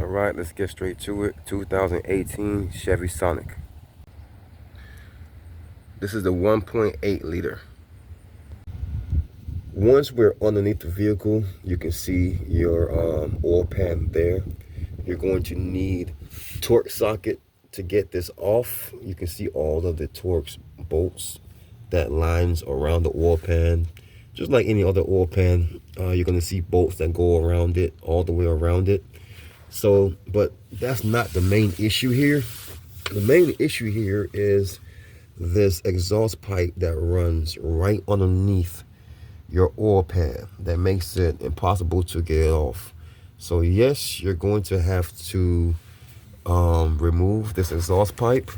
All right, let's get straight to it. 2018 Chevy Sonic. This is the 1.8 liter. Once we're underneath the vehicle, you can see your oil pan there. You're going to need torque socket to get this off. You can see all of the Torx bolts that lines around the oil pan. Just like any other oil pan, you're going to see bolts that go around it, all the way around it. So, but that's not the main issue here. The main issue here is this exhaust pipe that runs right underneath your oil pan that makes it impossible to get off. So yes, you're going to have to remove this exhaust pipe.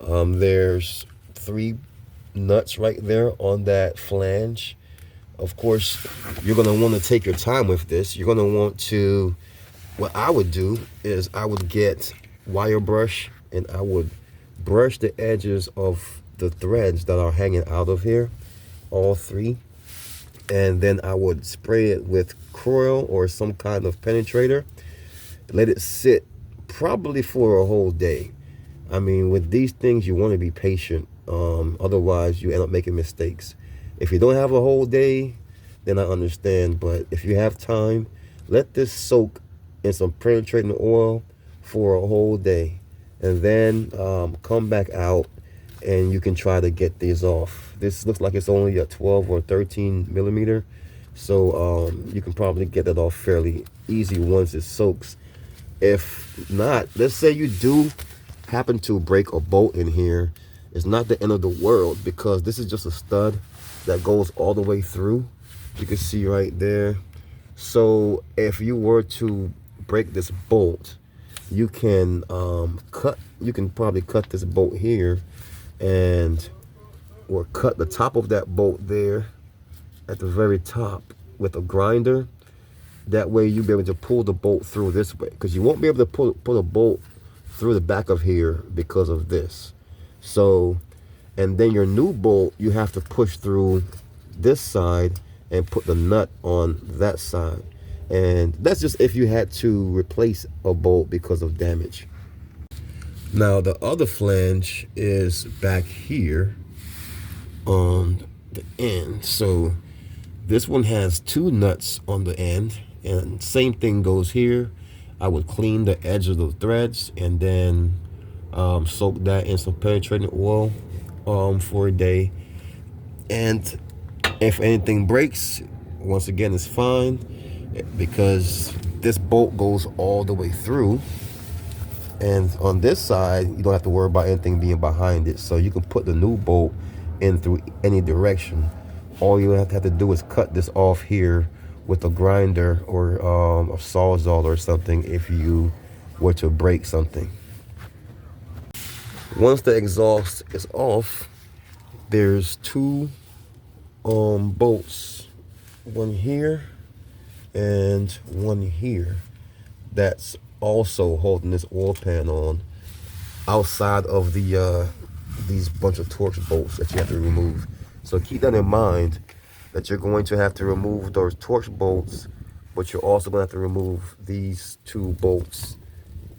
There's 3 nuts right there on that flange. Of course, you're going to want to take your time with this. You're going to want to, what I would do is I would get wire brush and I would brush the edges of the threads that are hanging out of here, all 3. And then I would spray it with Croil or some kind of penetrator. Let it sit probably for a whole day. I mean, with these things, you want to be patient. Otherwise, you end up making mistakes. If you don't have a whole day, then I understand. But if you have time, let this soak in some penetrating oil for a whole day. And then come back out and you can try to get these off. This looks like it's only a 12 or 13 millimeter. So you can probably get that off fairly easy once it soaks. If not, let's say you do happen to break a bolt in here, it's not the end of the world because this is just a stud that goes all the way through. You can see right there. So if you were to break this bolt, you can probably cut this bolt here or cut the top of that bolt there at the very top with a grinder. That way you'll be able to pull the bolt through this way, because you won't be able to pull a bolt through the back of here because of this. So, and then your new bolt, you have to push through this side and put the nut on that side. And that's just if you had to replace a bolt because of damage. Now the other flange is back here on the end. So this one has 2 nuts on the end, and same thing goes here. I would clean the edge of the threads and then soak that in some penetrating oil for a day. And if anything breaks, once again, it's fine, because this bolt goes all the way through. And on this side, you don't have to worry about anything being behind it. So you can put the new bolt in through any direction. All you have to do is cut this off here with a grinder or a sawzall or something if you were to break something. Once the exhaust is off, there's 2 bolts, one here and one here, that's also holding this oil pan on outside of the these bunch of Torx bolts that you have to remove. So keep that in mind, that you're going to have to remove those Torx bolts, but you're also going to have to remove these 2 bolts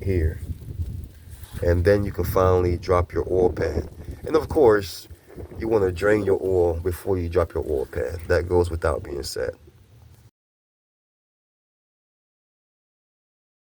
here. And then you can finally drop your oil pan. And of course, you want to drain your oil before you drop your oil pan. That goes without being said.